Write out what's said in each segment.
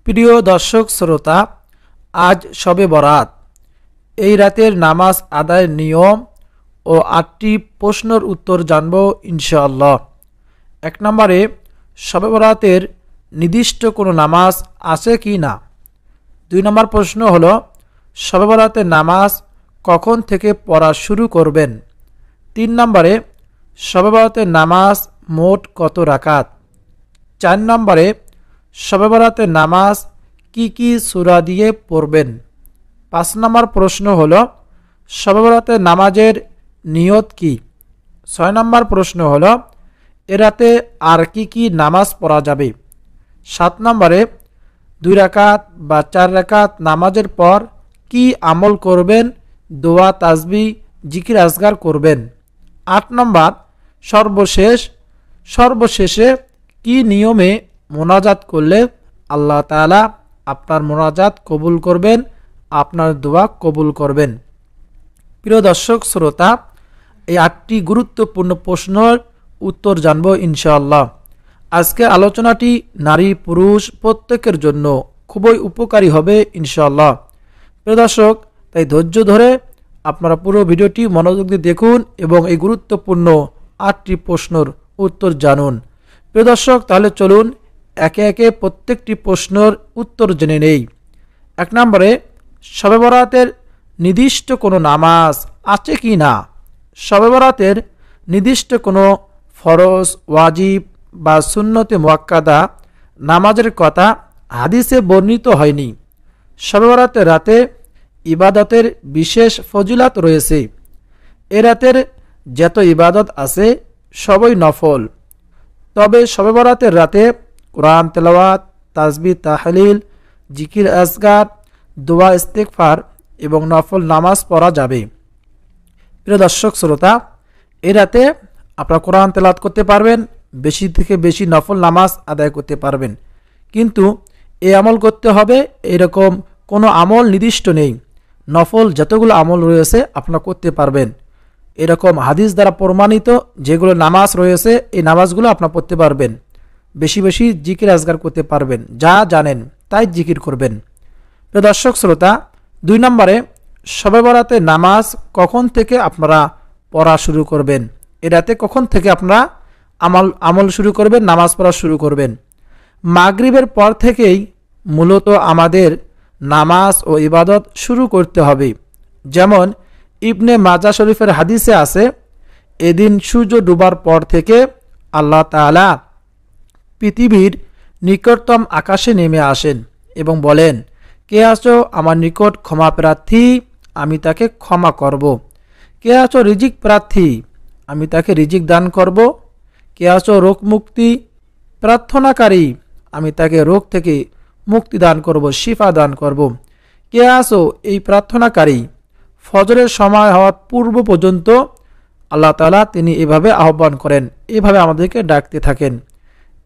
প্রিয় দর্শক শ্রোতা, আজ শবে বরাত। এই রাতের নামাজ আদায়ের নিয়ম ও ৮টি প্রশ্নের উত্তর জানব ইনশাআল্লাহ। ১ নম্বরে, শবে বরাতের নির্দিষ্ট কোনো নামাজ আছে কি না। ২ নম্বর প্রশ্ন হলো, শবে বরাতের নামাজ কখন থেকে পড়া শুরু করবেন। ৩ নম্বরে, শবে বরাতের নামাজ মোট কত রাকাত। ৪ নম্বরে, শবে বরাতের নামাজ কি কি সূরা দিয়ে পড়বেন। ৫ নম্বর প্রশ্ন হলো, শবে বরাতের নামাজের নিয়ত কি। ৬ নম্বর প্রশ্ন হলো, এ রাতে আর কি কি নামাজ পড়া যাবে। ৭ নম্বরে, ২ রাকাত বা ৪ রাকাত নামাজের পর কি আমল করবেন, দোয়া তাসবিহ জিকির আজগার করবেন। ৮ নম্বর, সর্বশেষে কি নিয়মে মোনাজাত করলে আল্লাহ তাআলা আপনার মোনাজাত কবুল করবেন, আপনার দোয়া কবুল করবেন। প্রিয় দর্শক শ্রোতা, এই ৮টি গুরুত্বপূর্ণ প্রশ্নের উত্তর জানব ইনশাআল্লাহ। আজকের আলোচনাটি নারী পুরুষ প্রত্যেকের জন্য খুবই উপকারী হবে ইনশাআল্লাহ। প্রিয় দর্শক, তাই ধৈর্য ধরে আপনারা পুরো ভিডিওটি মনোযোগ দিয়ে দেখুন এবং এই গুরুত্বপূর্ণ ৮টি প্রশ্নের উত্তর জানুন। প্রিয় দর্শক, তাহলে চলুন একে একে প্রত্যেকটি প্রশ্নের উত্তর জেনে নেই। ১ নম্বরে, শবে বরাতের নির্দিষ্ট কোনো নামাজ আছে কি না। শবে বরাতের নির্দিষ্ট কোনো ফরজ, ওয়াজিব বা সুন্নতে মুআক্কাদা নামাজের কথা হাদিসে বর্ণিত হয়নি। শবে বরাতের রাতে ইবাদতের বিশেষ ফজিলত রয়েছে। এ রাতের যত ইবাদত আছে সবই নফল। তবে শবে বরাতের রাতে কোরআন তেলাওয়াত, তাসবিহ তাহলিল, জিকির আজগার, দোয়া ইস্তেগফার এবং নফল নামাজ পড়া যাবে। প্রিয় দর্শক শ্রোতা, এই রাতে আপনারা কোরআন তেলাওয়াত করতে পারবেন, বেশি থেকে বেশি নফল নামাজ আদায় করতে পারবেন। কিন্তু এই আমল করতে হবে এরকম কোনো আমল নির্দিষ্ট নেই। নফল যতগুলো আমল রয়েছে আপনারা করতে পারবেন। এরকম হাদিস দ্বারা প্রমাণিত যেগুলো নামাজ রয়েছে এই নামাজগুলো আপনারা পড়তে পারবেন। বেশি বেশি জিকির আজগার করতে পারবেন, যা জানেন তাই জিকির করবেন। প্রিয় দর্শক শ্রোতা, ২ নম্বরে, শবে বরাতের নামাজ কখন থেকে আপনারা পড়া শুরু করবেন। এ রাতে কখন থেকে আপনারা আমল শুরু করবেন, নামাজ পড়া শুরু করবেন। মাগরিবের পর থেকেই মূলত আমাদের নামাজ ও ইবাদত শুরু করতে হবে। যেমন ইবনে মাজা শরীফের হাদিসে আছে, এদিন সূর্য ডুবার পর থেকে আল্লাহ তাআলা পৃথিবীর নিকটতম আকাশে নেমে আসেন এবং বলেন, কে আছো আমার নিকট ক্ষমা প্রার্থী, আমি তাকে ক্ষমা করব। কে আছো রিজিক প্রার্থী, আমি তাকে রিজিক দান করব। কে আছো রোগ মুক্তি প্রার্থনাকারী, আমি তাকে রোগ থেকে মুক্তি দান করব, শিফা দান করব। কে আছো এই প্রার্থনাকারী। ফজরের সময় হওয়ার পূর্ব পর্যন্ত আল্লাহ তাআলা তিনি এভাবে আহ্বান করেন, এভাবে আমাদেরকে ডাকতে থাকেন।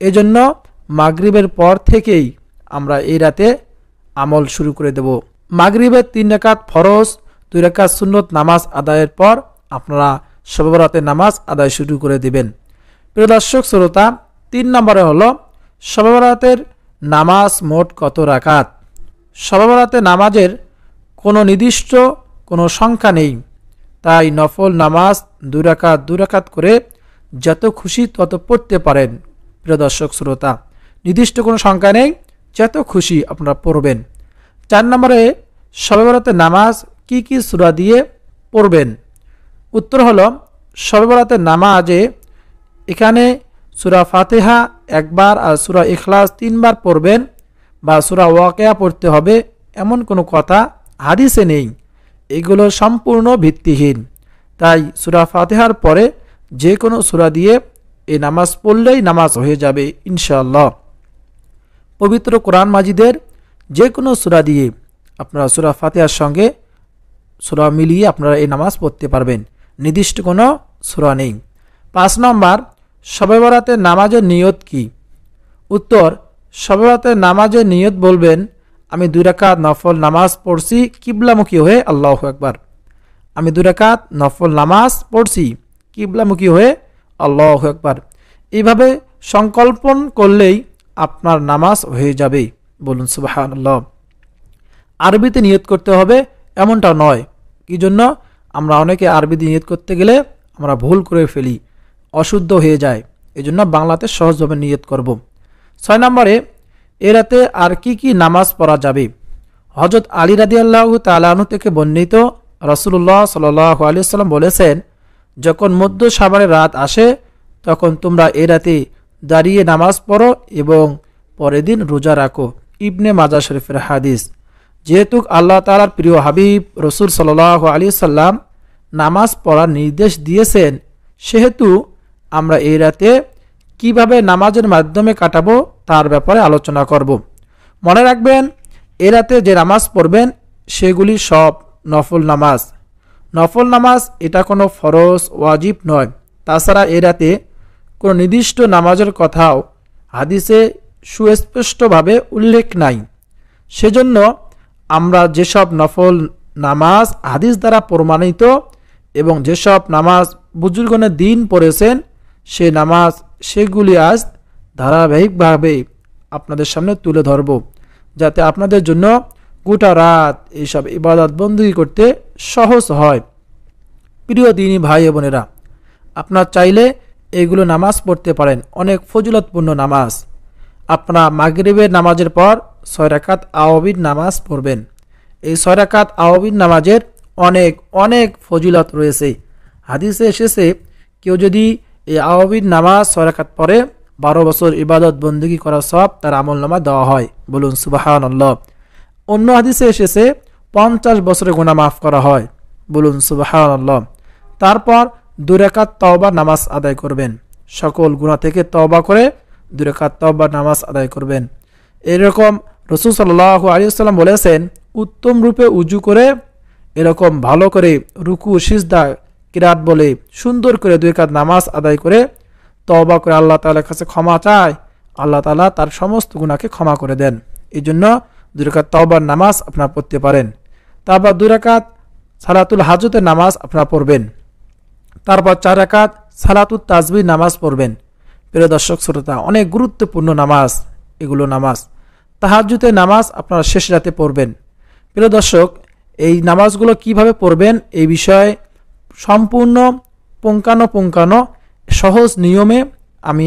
এজন্য মাগরিবের পর থেকেই আমরা এই রাতে আমল শুরু করে দেব। মাগরিবের ৩ রাকাত ফরজ, ২ রাকাত সুন্নত নামাজ আদায়ের পর আপনারা শবে বরাতের নামাজ আদায় শুরু করে দিবেন। প্রিয় দর্শক শ্রোতা, ৩ নম্বরে হলো, শবে বরাতের নামাজ মোট কত রাকাত। শবে বরাতের নামাজের কোনো নির্দিষ্ট কোনো সংখ্যা নেই, তাই নফল নামাজ ২ রাকাত করে যত খুশি তত পড়তে পারেন। প্রিয় দর্শক শ্রোতা, নির্দিষ্ট কোনো সংখ্যা নেই, যত খুশি আপনারা পড়বেন। ৪ নম্বরে, শবে বরাতের নামাজ কি কি সূরা দিয়ে পড়বেন। উত্তর হলো, শবে বরাতের নামাজে এখানে সূরা ফাতিহা একবার আর সূরা ইখলাস ৩ বার পড়বেন বা সূরা ওয়াকিয়া পড়তে হবে এমন কোনো কথা হাদিসে নেই। এগুলো সম্পূর্ণ ভিত্তিহীন। তাই সূরা ফাতিহার পরে যে কোনো সূরা দিয়ে এই নামাজ পড়লেই নামাজ হয়ে যাবে ইনশাআল্লাহ। পবিত্র কোরআন মাজিদের যে কোনো সূরা দিয়ে আপনারা সূরা ফাতিহার সঙ্গে সূরা মিলিয়ে আপনারা এই নামাজ পড়তে পারবেন, নির্দিষ্ট কোনো সূরা নেই। ৫ নম্বর, শবে বরাতের নামাজের নিয়ত কি। উত্তর, শবে বরাতের নামাজের নিয়ত বলবেন, আমি ২ রাকাত নফল নামাজ পড়ছি কিবলামুখী হয়ে, আল্লাহু আকবার। আমি 2 রাকাত নফল নামাজ পড়ছি কিবলামুখী হয়ে, আল্লাহু আকবার। এইভাবে সংকল্পন করলেই আপনার নামাজ হয়ে যাবে। বলুন সুবহানাল্লাহ। আরবিতে নিয়ত করতে হবে এমনটা নয়। কি জন্য? আমরা অনেকে আরবিতে নিয়ত করতে গেলে আমরা ভুল করে ফেলি, অশুদ্ধ হয়ে যায়। এই জন্য বাংলাতে সহজভাবে নিয়ত করব। 6 নম্বরে এ রাতে আর কি নামাজ পড়া যাবে? হযরত আলী রাদিয়াল্লাহু তাআলা আনহু থেকে বর্ণিত, রাসূলুল্লাহ সাল্লাল্লাহু আলাইহি ওয়াসাল্লাম বলেছেন, যখন মধ্য শাবানের রাত আসে তখন তোমরা এ রাতে দাঁড়িয়ে নামাজ পড়ো এবং পরের দিন রোজা রাখো। ইবনে মাজাহ শরীফের হাদিস। যেহেতু আল্লাহ তাআলার প্রিয় হাবিব রাসূল সাল্লাল্লাহু আলাইহি সাল্লাম নামাজ পড়ার নির্দেশ দিয়েছেন, সেহেতু আমরা এই রাতে কিভাবে নামাজের মাধ্যমে কাটাবো তার ব্যাপারে আলোচনা করব। মনে রাখবেন, এ রাতে যে নামাজ পড়বেন সেগুলি সব নফল নামাজ। নফল নামাজ এটা কোনো ফরজ ওয়াজিব নয়। তাছাড়া এ রাতে কোনো নির্দিষ্ট নামাজের কথাও হাদিসে সুস্পষ্টভাবে উল্লেখ নাই। সেজন্য আমরা যেসব নফল নামাজ হাদিস দ্বারা প্রমাণিত এবং যেসব নামাজ বুজুর্গণের দিন পড়েছেন সে নামাজ সেগুলি আজ ধারাবাহিকভাবে আপনাদের সামনে তুলে ধরব, যাতে আপনাদের জন্য গোটা রাত এইসব ইবাদত বন্দী করতে সহজ হয়। প্রিয় দ্বীনী ভাই বোনেরা, আপনারা চাইলে এইগুলো নামাজ পড়তে পারেন, অনেক ফজিলতপূর্ণ নামাজ। আপনারা মাগরিবের নামাজের পর 6 রাকাত আওয়াবির নামাজ পড়বেন। এই 6 রাকাত আওয়াবির নামাজের অনেক অনেক ফজিলত রয়েছে। হাদিসে এসেছে, কেউ যদি এই আওয়াবির নামাজ 6 রাকাত পড়ে 12 বছর ইবাদত বন্দেগী করার সওয়াব তার আমলনামা দেওয়া হয়। বলুন সুবহানাল্লাহ। অন্য হাদিসে এসেছে 50 বছরের গুনাহ মাফ করা হয়। বলুন সুবহানাল্লাহ। তারপর 2 রাকাত তওবা নামাজ আদায় করবেন। সকল গুনাহ থেকে তওবা করে 2 রাকাত তওবা নামাজ আদায় করবেন। এরকম রাসূল সাল্লাল্লাহু আলাইহি ওয়াসাল্লাম বলেছেন, উত্তম রূপে উজু করে এরকম ভালো করে রুকু সিজদা কিরাত বলে সুন্দর করে 2 রাকাত নামাজ আদায় করে তওবা করে আল্লাহ তাআলার কাছে ক্ষমা চায়, আল্লাহ তাআলা তার সমস্ত গুনাহকে ক্ষমা করে দেন। এই জন্য 2 রাকাত তওবার নামাজ আপনারা পড়তে পারেন। তারপর 2 রাকাত সালাতুল হাজতের নামাজ আপনারা পড়বেন। তারপর 4 রাকাত সালাতুত তাসবিহ নামাজ পড়বেন। প্রিয় দর্শক শ্রোতা, অনেক গুরুত্বপূর্ণ নামাজ এগুলো নামাজ। তাহাজ্জুদের নামাজ আপনারা শেষ রাতে পড়বেন। প্রিয় দর্শক, এই নামাজগুলো কিভাবে পড়বেন এই বিষয়ে সম্পূর্ণ পুঙ্খানুপুঙ্খানু সহজ নিয়মে আমি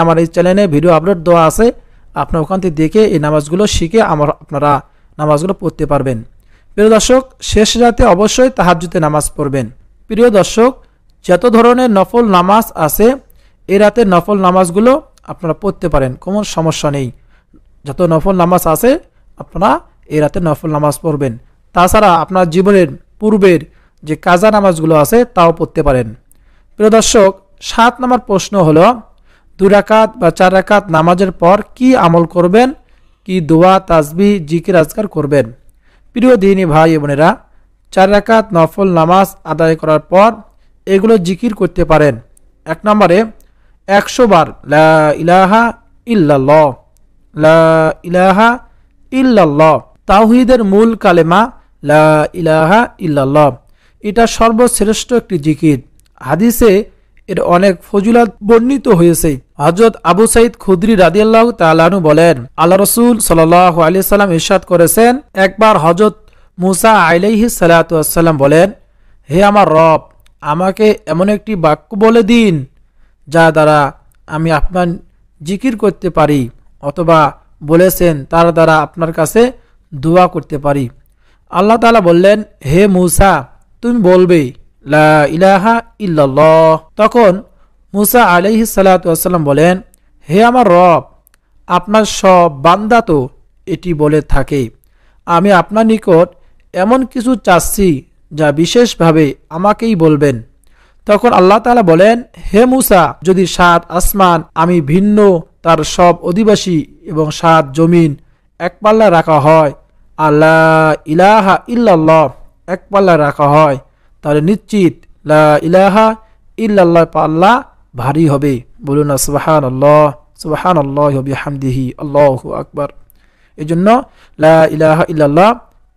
আমার এই চ্যানেলে ভিডিও আপলোড দেওয়া আছে। আপনারা ওখান থেকে দেখে এই নামাজগুলো শিখে আপনারা নামাজগুলো পড়তে পারবেন। প্রিয় দর্শক, শেষ রাতে অবশ্যই তাহাজ্জুদের নামাজ পড়বেন। প্রিয় দর্শক, যত ধরনের নফল নামাজ আছে এই রাতে নফল নামাজগুলো আপনারা পড়তে পারেন, কোনো সমস্যা নেই। যত নফল নামাজ আছে আপনারা এই রাতে নফল নামাজ পড়বেন। তাছাড়া আপনার জীবনের পূর্বের যে কাজা নামাজগুলো আছে তাও পড়তে পারেন। প্রিয় দর্শক, 7 নম্বর প্রশ্ন হলো 2 রাকাত বা 4 রাকাত নামাজের পর কি আমল করবেন, কি দোয়া তাসবিহ জিকির আজকার করবেন? প্রিয় দ্বীনী ভাই বোনেরা, 4 রাকাত নফল নামাজ আদায় করার পর এগুলো জিকির করতে পারেন। 1 নম্বরে 100 বার লা ইলাহা ইল্লাল্লাহ, লা ইলাহা ইল্লাল্লাহ। তাওহীদের মূল কালেমা লা ইলাহা ইল্লাল্লাহ। এটা সর্বশ্রেষ্ঠ একটি জিকির। হাদিসে এর অনেক ফজিলত বর্ণিত হয়েছে। হযরত আবু সাঈদ খুদরি রাদিয়াল্লাহু তাআলা আনহু বলেন, আল্লাহ রাসূল সাল্লাল্লাহু আলাইহি সাল্লাম ইরশাদ করেছেন, একবার হযরত মুসা আলাইহিস সালাতু ওয়াস সালাম বলেন, হে আমার রব, আমাকে এমন একটি বাক্য বলে দিন যা দ্বারা আমি আপনার জিকির করতে পারি, অথবা বলেছেন তার দ্বারা আপনার কাছে দোয়া করতে পারি। আল্লাহ তাআলা বললেন, হে মুসা, তুমি বলবে লা ইলাহা ইল্লাল্লাহ। তখন মুসা আলাইহিস সালাতু ওয়াস সালাম বলেন, হে আমার রব, আপনার সব বান্দা তো এটি বলে থাকে। আমি আপনার নিকট এমন কিছু চাচ্ছি যা বিশেষভাবে আমাকেই বলবেন। তখন আল্লাহ তাআলা বলেন, হে মুসা, যদি 7 আসমান আমি ভিন্ন তার সব অধিবাসী এবং 7 জমিন এক পাল্লা রাখা হয়, আল্লাহ ইলাহা ইল্লাল্লাহ এক পাল্লা রাখা হয়, তাহলে নিশ্চিত লা ইলাহা ইল্লাল্লাহ পাল্লা ভারী হবে। বলুন না সুবহানাল্লাহ, সুবহানাল্লাহি ওয়া বিহামদিহি, আল্লাহু আকবার। এজন্য লা ইলাহা ইল্লাল্লাহ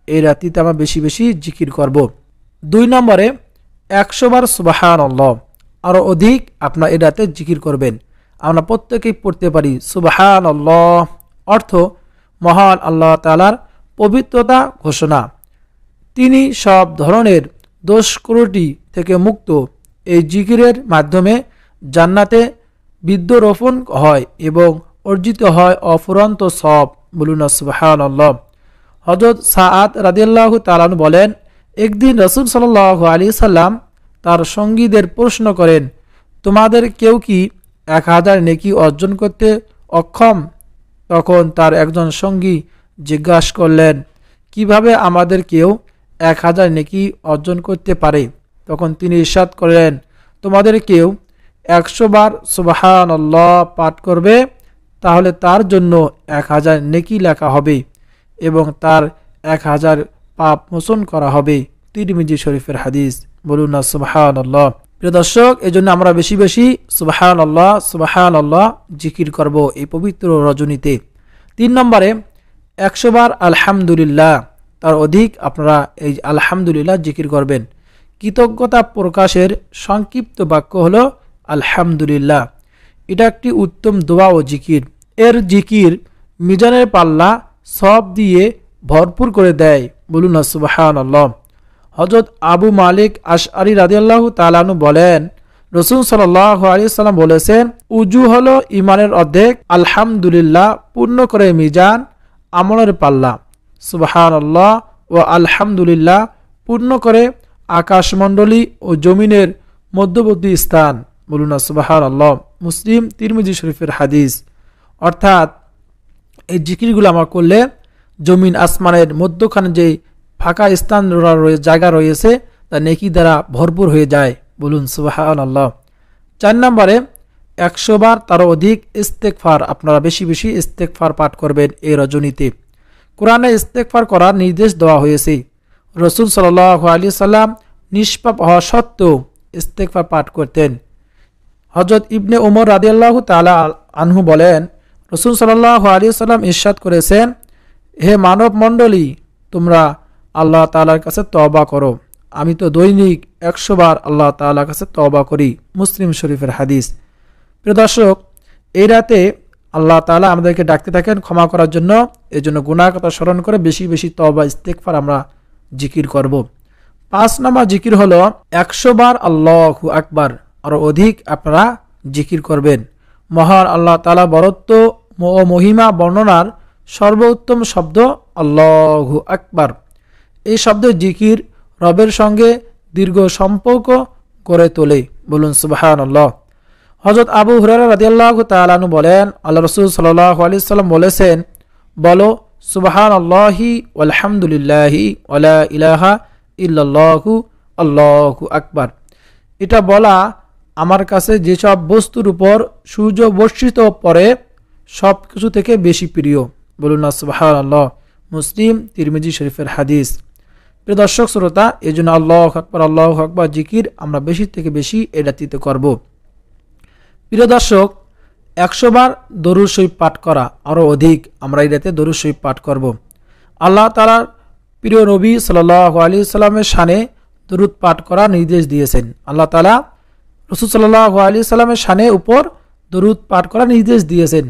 এই রাতিতে আমরা বেশি বেশি জিকির করব। 2 নম্বরে 100 বার সুবহানাল্লাহ, আরো অধিক আপনার এই রাতে জিকির করবেন। আমরা প্রত্যেকেই পড়তে পারি সুবহানাল্লাহ, অর্থ মহান আল্লাহ তাআলার পবিত্রতা ঘোষণা। তিনি সব ধরনের দোষত্রুটি থেকে মুক্ত। এই জিকিরের মাধ্যমে জান্নাতে বৃক্ষরোপণ হয় এবং অর্জিত হয় অফুরন্ত সওয়াব। বলুন সুবহানাল্লাহ। হযরত সাআদ রাদিয়াল্লাহু তাআলা আনহু বলেন, একদিন রাসূল সাল্লাল্লাহু আলাইহি সাল্লাম তার সঙ্গীদের প্রশ্ন করেন, তোমাদের কেউ কি 1000 নেকি অর্জন করতে অক্ষম? তখন তার একজন সঙ্গী জিজ্ঞাসা করলেন, কিভাবে আমাদের কেউ 1000 নেকি অর্জন করতে পারে? তখন তিনি ইরশাদ করলেন, তোমাদের কেউ 100 বার সুবহানাল্লাহ পাঠ করবে, তাহলে তার জন্য 1000 নেকি লেখা হবে এবং তার 1000 পাপ মোচন করা হবে। তিরমিজি শরীফের হাদিস। বলুন না সুবহানাল্লাহ। প্রিয় দর্শক, এজন্য আমরা বেশি বেশি সুবহানাল্লাহ সুবহানাল্লাহ জিকির করব এই পবিত্র রজনীতে। 3 নম্বরে 100 বার আলহামদুলিল্লাহ, তার অধিক আপনারা এই আলহামদুলিল্লাহ জিকির করবেন। কৃতজ্ঞতা প্রকাশের সংক্ষিপ্ত বাক্য হলো আলহামদুলিল্লাহ। এটা একটি উত্তম দোয়া ও জিকির। এর জিকির মিজানের পাল্লা সব দিয়ে ভরপুর করে দেয়। বলুন না সুবহানাল্লাহ। হযরত আবু মালিক আশআরী রাদিয়াল্লাহু তাআলা আনহু বলেন, রাসূল সাল্লাল্লাহু আলাইহি সাল্লাম বলেছেন, উজু হলো ঈমানের অর্ধেক, আলহামদুলিল্লাহ পূর্ণ করে মিজান আমলের পাল্লা, সুবহানাল্লাহ ও আলহামদুলিল্লাহ পূর্ণ করে আকাশমণ্ডলী ও জমিনের মধ্যবর্তী স্থান। বলুন না সুবহানাল্লাহ। মুসলিম তিরমিজি শরীফের হাদিস। অর্থাৎ এই জিকিরগুলো আমরা করলে জমিন আসমানের মধ্যখানে যে ফাঁকা স্থান জায়গা রয়েছে তা নেকি দ্বারা ভরপুর হয়ে যায়। বলুন সুবহানাল্লাহ। 4 নম্বরে 100 বার তারও অধিক ইস্তেগফার, আপনারা বেশি বেশি ইস্তেগফার পাঠ করবেন এই রজনীতে। কোরআনে ইস্তেগফার করার নির্দেশ দেওয়া হয়েছে। রাসূল সাল্লাল্লাহু আলাইহি সাল্লাম নিষ্পাপ হওয়া সত্ত্বেও ইস্তেগফার পাঠ করতেন। হযরত ইবনে উমর রাদিয়াল্লাহু তাআলা আনহু বলেন, রাসূল সাল্লাল্লাহু আলাইহি সাল্লাম ইরশাদ করেছেন, হে মানব মণ্ডলী, তোমরা আল্লাহ তাআলার কাছে তওবা করো। আমি তো দৈনিক 100 বার আল্লাহ তাআলার কাছে তওবা করি। মুসলিম শরীফের হাদিস। প্রিয় দর্শক, এই রাতে আল্লাহ তাআলা আমাদেরকে ডাকতে থাকেন ক্ষমা করার জন্য। এই জন্য গুনাহ কথা স্মরণ করে বেশি বেশি তওবা ইস্তেগফার আমরা জিকির করব। 5 নম্বর জিকির হলো 100 বার আল্লাহু আকবার, আরো অধিক আপনারা জিকির করবেন। মহান আল্লাহ তাআলা বরত্ব ও মহিমা বর্ণনার সর্বোত্তম শব্দ আল্লাহু আকবার। এই শব্দের জিকির রবের সঙ্গে দীর্ঘ সম্পর্ক করে তোলে। বলুন সুবহানাল্লাহ। হযরত আবু হুরায়রা রাদিয়াল্লাহু তাআলা আনহু বলেন, আল্লাহ রাসূল সাল্লাল্লাহু আলাইহি সাল্লাম বলেছেন, বলো সুবহানাল্লাহি ওয়ালহামদুলিল্লাহি ওয়ালা ইলাহা ইল্লাল্লাহু আল্লাহু আকবার। এটা বলা আমার কাছে যেসব বস্তুর উপর সূর্য বর্ষিত পড়ে সব কিছু থেকে বেশি প্রিয়। বলুন না সুবহানাল্লাহ। মুসলিম তিরমিজি শরীফের হাদিস। প্রিয় দর্শক শ্রোতা, এই জন্য আল্লাহু আকবার জিকির আমরা বেশি থেকে বেশি এই রাত্রিতে করব। প্রিয় দর্শক, 100 বার দরুদ শরীফ পাঠ করা, আরও অধিক আমরা এই রাতে দরুদ শরীফ পাঠ করব। আল্লাহ তাআলার প্রিয় নবী সাল্লাল্লাহু আলাইহি সাল্লামের শানে দরুদ পাঠ করার নির্দেশ দিয়েছেন। আল্লাহ তাআলা রাসূল সাল্লাল্লাহু আলাইহি সাল্লামের শানে উপর দরুদ পাঠ করার নির্দেশ দিয়েছেন।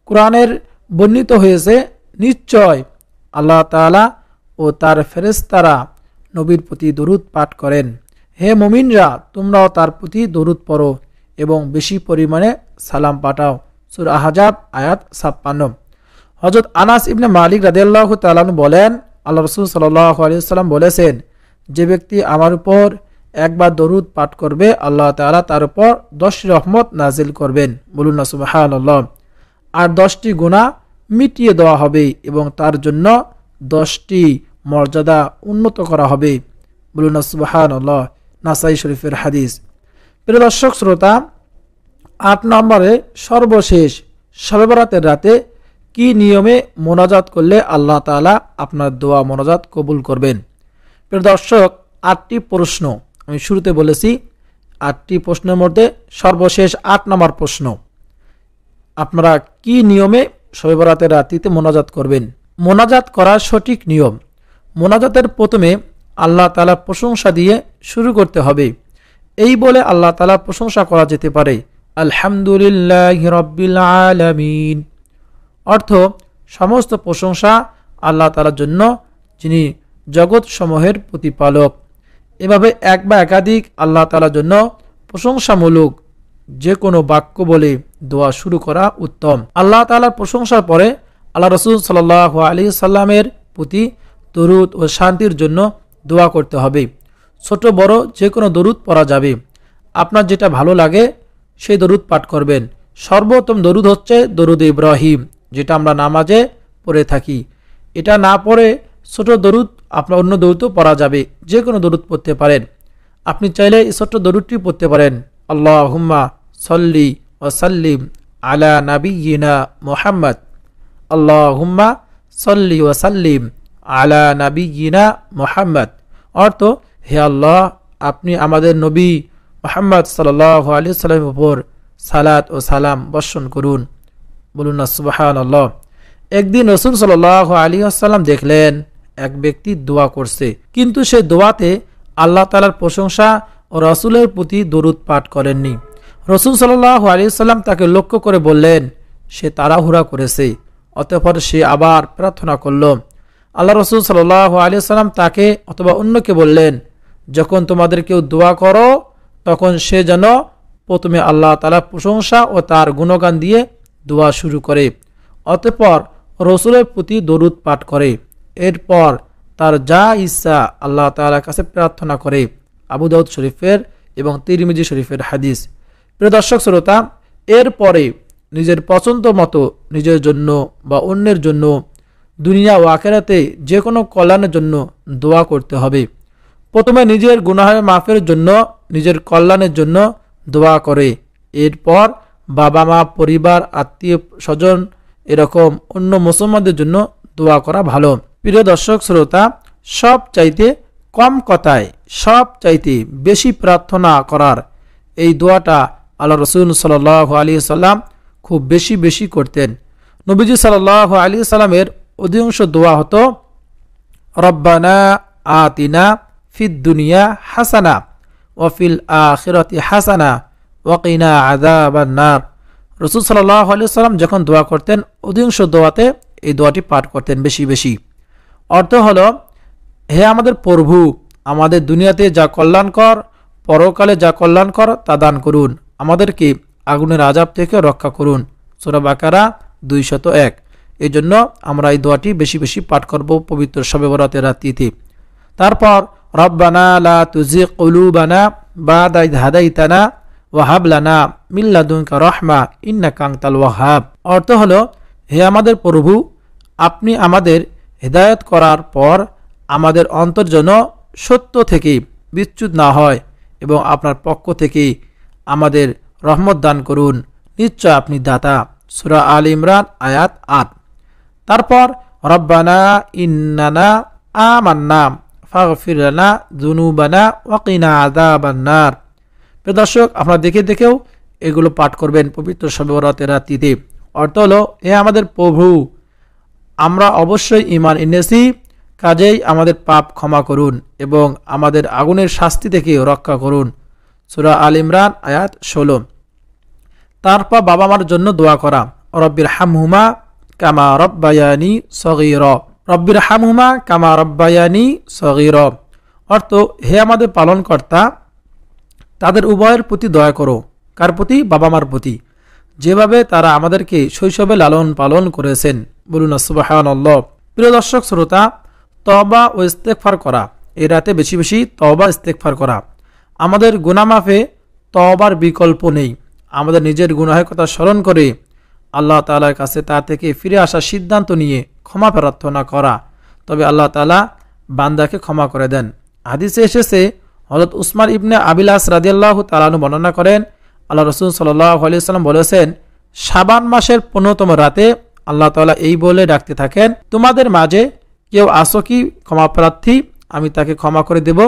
কোরআনের বর্ণিত হয়েছে, নিশ্চয় আল্লাহ তাআলা ও তার ফেরেশতারা নবীর প্রতি দরুদ পাঠ করেন। হে মুমিনরা, তোমরাও তার প্রতি দরুদ পড়ো এবং বেশি পরিমাণে সালাম পাঠাও। সূরা আহজাব আয়াত 56। হযরত আনাস ইবনে মালিক রাদিয়াল্লাহু তাআলা বলেন, আল্লাহ রাসূল সাল্লাল্লাহু আলাইহি সাল্লাম বলেছেন, যে ব্যক্তি আমার উপর একবার দরুদ পাঠ করবে, আল্লাহ তাআলা তার উপর 10টি রহমত নাজিল করবেন। বলুন না সুবহানাল্লাহ। আর 10টি গুনাহ মিটিয়ে দেওয়া হবে এবং তার জন্য 10টি মর্যাদা উন্নত করা হবে। বলুন না সুবহানাল্লাহ। নাসাই শরীফের হাদিস। প্রিয় দর্শক শ্রোতা, 8 নম্বরে সর্বশেষ শবে বরাতের রাতে কি নিয়মে মোনাজাত করলে আল্লাহ তাআলা আপনার দোয়া মোনাজাত কবুল করবেন? প্রিয় দর্শক, 8টি প্রশ্ন আমি শুরুতে বলেছি। 8টি প্রশ্নের মধ্যে সর্বশেষ 8 নম্বর প্রশ্ন, আপনারা কি নিয়মে শবে বরাতের রাত্রিতে মোনাজাত করবেন? মোনাজাত করার সঠিক নিয়ম, মোনাজাতের প্রথমে আল্লাহ তাআলার প্রশংসা দিয়ে শুরু করতে হবে। এই বলে আল্লাহ তাআলার প্রশংসা করা যেতে পারে, আলহামদুলিল্লাহি রাব্বিল আলামিন। অর্থ, সমস্ত প্রশংসা আল্লাহ তাআলার জন্য, যিনি জগৎ সমূহের প্রতিপালক। এভাবে এক বা একাধিক আল্লাহ তাআলার জন্য প্রশংসামূলক যে কোনো বাক্য বলে দোয়া শুরু করা উত্তম। আল্লাহ তাআলার প্রশংসার পরে আল্লাহ রাসূল সাল্লাল্লাহু আলাইহি সাল্লামের প্রতি দরুদ ও শান্তির জন্য দোয়া করতে হবে। ছোট বড় যে কোনো দরুদ পড়া যাবে। আপনার যেটা ভালো লাগে সেই দরুদ পাঠ করবেন। সর্বোত্তম দরুদ হচ্ছে দরুদ ইব্রাহিম, যেটা আমরা নামাজে পড়ে থাকি। এটা না পড়ে ছোট দরুদ আপনার অন্য দরুদও পড়া যাবে, যে কোনো দরুদ পড়তে পারেন। আপনি চাইলে এই ছোট্ট দরুদটি পড়তে পারেন, আল্লাহুম্মা সাল্লি ওয়া সাল্লিম আলা নাবিয়িনা মুহাম্মদ, আল্লাহুম্মা সাল্লি ওয়া সাল্লিম আলা নাবিয়িনা মুহাম্মদ। অর্থ, হে আল্লাহ, আপনি আমাদের নবী মুহাম্মদ সাল্লাল্লাহু আলাইহি সাল্লামের উপর সালাত ও সালাম বর্ষণ করুন। বলুন না সুবহানাল্লাহ। একদিন রাসূল সাল্লাল্লাহু আলাইহি ওয়াসাল্লাম দেখলেন এক ব্যক্তি দোয়া করছে, কিন্তু সে দোয়াতে আল্লাহ তাআলার প্রশংসা ও রাসূলের প্রতি দরুদ পাঠ করেননি। রাসূল সাল্লাল্লাহু আলাইহি ওয়াসাল্লাম তাকে লক্ষ্য করে বললেন, সে তাড়াহুড়া করেছে। অতঃপর সে আবার প্রার্থনা করল। আল্লাহ রাসূল সাল্লাল্লাহু আলাইহি ওয়াসাল্লাম তাকে অথবা অন্যকে বললেন, যখন তোমাদের কেউ দোয়া করো তখন সে যেন প্রথমে আল্লাহ তাআলার প্রশংসা ও তার গুণগান দিয়ে দোয়া শুরু করে, অতঃপর রাসূলের প্রতি দরুদ পাঠ করে, এরপর তার যা ইচ্ছা আল্লাহ তাআলার কাছে প্রার্থনা করে। আবু দাউদ শরীফের এবং তিরমিজি শরীফের হাদিস। প্রিয় দর্শক শ্রোতা, এরপরে নিজের পছন্দ মতো নিজের জন্য বা অন্যের জন্য, দুনিয়া ও আখিরাতে যে কোনো কল্যাণের জন্য দোয়া করতে হবে। প্রথমে নিজের গুনাহের মাফের জন্য, নিজের কল্যাণের জন্য দোয়া করে, এরপর বাবা মা, পরিবার, আত্মীয় স্বজন, এরকম অন্য মুসলমানদের জন্য দোয়া করা ভালো। প্রিয় দর্শক শ্রোতা, সব চাইতে কম কথায় সব চাইতে বেশি প্রার্থনা করার এই দোয়াটা আল্লাহ রাসূল সাল্লাল্লাহু আলাইহি সাল্লাম খুব বেশি বেশি করতেন। নবীজি সাল্লাল্লাহু আলাইহি সাল্লামের অধিকাংশ দোয়া হতো, রব্বানা আতিনা ফিদ দুনিয়া হাসানা ওয়া ফিল আখিরাতি হাসানা ওয়া কিনা আযাবান নার। রাসূল সাল্লাল্লাহু আলাইহি সাল্লাম যখন দোয়া করতেন, অধিকাংশ দোয়াতে এই দোয়াটি পাঠ করতেন বেশি বেশি। অর্থ হলো, হে আমাদের প্রভু, আমাদের দুনিয়াতে যা কল্যাণকর, পরকালে যা কল্যাণকর তা দান করুন, আমাদেরকে আগুনের আযাব থেকে রক্ষা করুন। সূরা বাকারা 201। এই জন্য আমরা এই দোয়াটি বেশি বেশি পাঠ করব পবিত্র শবে বরাতের রাত্রিতে। তারপর রব্বানা লা তুজিগ কুলুবানা বাদা ইয হাদাইতানা ওয়া হাব লানা মিন লাদুনকা রাহমা ইন্নাকা আনতাল ওয়াহ্হাব। অর্থ হলো, হে আমাদের প্রভু, আপনি আমাদের হেদায়েত করার পর আমাদের অন্তর যেন সত্য থেকে বিচ্যুত না হয় এবং আপনার পক্ষ থেকে আমাদের রহমত দান করুন, নিশ্চয় আপনি দাতা। সূরা আল ইমরান আয়াত 8। তারপর রব্বানা ইন্নানা আমান্না ফাগফির লানা যুনুবানা ওয়া কিনা আযাবান নার। প্রিয় দর্শক, আপনারা দেখে দেখেও এগুলো পাঠ করবেন পবিত্র শবে বরাতের রাত্রিতে। অর্থ হলো, হে আমাদের প্রভু, আমরা অবশ্যই ঈমান এনেছি, কাজেই আমাদের পাপ ক্ষমা করুন এবং আমাদের আগুনের শাস্তি থেকে রক্ষা করুন। সূরা আল ইমরান আয়াত 16। তারপর বাবা মার জন্য দোয়া করা, রব্বির হামহুমা কামা রব্বায়ানি সগীরা, রব্বির হামহুমা কামা রব্বায়ানি সগীরা। অর্থ, হে আমাদের পালনকর্তা, তাদের উভয়ের প্রতি দয়া করো। কার প্রতি? বাবা মার প্রতি, যেভাবে তারা আমাদেরকে শৈশবে লালন পালন করেছেন। বলুন সুবহানাল্লাহ। প্রিয় দর্শক শ্রোতা, তওবা ও ইস্তেগফার করা, এই রাতে বেশি বেশি তওবা ইস্তেগফার করা। আমাদের গুনাহ মাফে তওবার বিকল্প নেই। আমাদের নিজের গুনাহের কথা স্মরণ করে আল্লাহ তাআলার কাছে তা থেকে ফিরে আসার সিদ্ধান্ত নিয়ে ক্ষমা প্রার্থনা করা, তবে আল্লাহ তাআলা বান্দাকে ক্ষমা করে দেন। হাদিসে এসেছে, হযরত উসমান ইবনে আবিল আস রাদিয়াল্লাহু তাআলা আনহু বর্ণনা করেন, আল্লাহ রাসূল সাল্লাল্লাহু আলাইহি ওয়াসাল্লাম বলেছেন, শাবান মাসের 15তম রাতে আল্লাহ তাআলা এই বলে ডাকতে থাকেন, তোমাদের মাঝে কেউ আসো কি ক্ষমা প্রার্থী, আমি তাকে ক্ষমা করে দেব।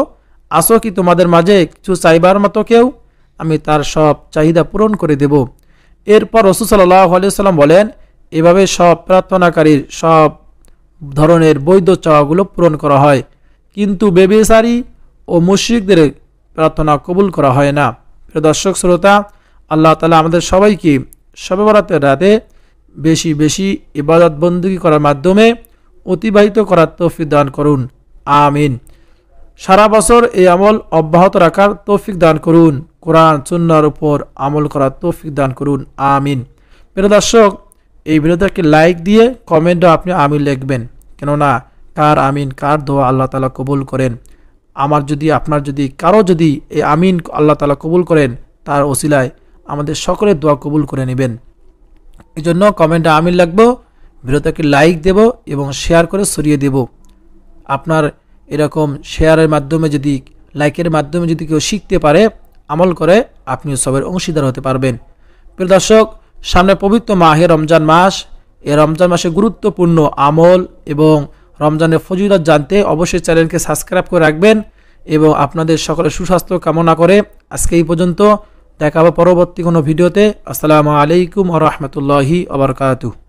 আসো কি তোমাদের মাঝে কিছু চাইবার মতো কেউ, আমি তার সব চাহিদা পূরণ করে দেব। এরপর রাসূল সাল্লাল্লাহু আলাইহি ওয়াসাল্লাম বলেন, এভাবে সব প্রার্থনাকারীর সব ধরনের বৈধ চাওয়াগুলো পূরণ করা হয়, কিন্তু বেবিচারী ও মুশরিকদের প্রার্থনা কবুল করা হয় না। প্রিয় দর্শক শ্রোতা, আল্লাহ তাআলা আমাদের সবাইকে শবে বরাতের রাতে বেশি বেশি ইবাদত বন্দেগী করার মাধ্যমে অতিবাহিত করার তৌফিক দান করুন, আমিন। সারা বছর এই আমল অব্যাহত রাখার তৌফিক দান করুন, কোরআন সুন্নাহর উপর আমল করার তৌফিক দান করুন, আমিন। প্রিয় দর্শক, এই ভিডিওটাকে লাইক দিয়ে কমেন্টে আপনি আমিন লিখবেন, কেননা কার আমিন, কার দোয়া আল্লাহ তাআলা কবুল করেন। আপনার যদি কারো যদি এই আমিন আল্লাহ তাআলা কবুল করেন, তার ওসিলায় আমাদের সকলের দোয়া কবুল করে নেবেন। এই জন্য কমেন্টে আমিন লিখবো, ভিডিওটাকে লাইক দেব এবং শেয়ার করে ছড়িয়ে দেব। আপনার এরকম শেয়ারের মাধ্যমে যদি, লাইকের মাধ্যমে যদি কেউ শিখতে পারে, আমল করে, আপনিও সবের অংশীদার হতে পারবেন। প্রিয় দর্শক, সামনে পবিত্র মাহে রমজান মাস। এই রমজান মাসে গুরুত্বপূর্ণ আমল এবং রমজানের ফজিলত জানতে অবশ্যই চ্যানেলকে সাবস্ক্রাইব করে রাখবেন এবং আপনাদের সকলের সুস্বাস্থ্য কামনা করে আজকে এই পর্যন্ত। দেখা হবে পরবর্তী কোনো ভিডিওতে। আসসালামু আলাইকুম ওয়া রাহমাতুল্লাহি ওয়া বারাকাতুহু।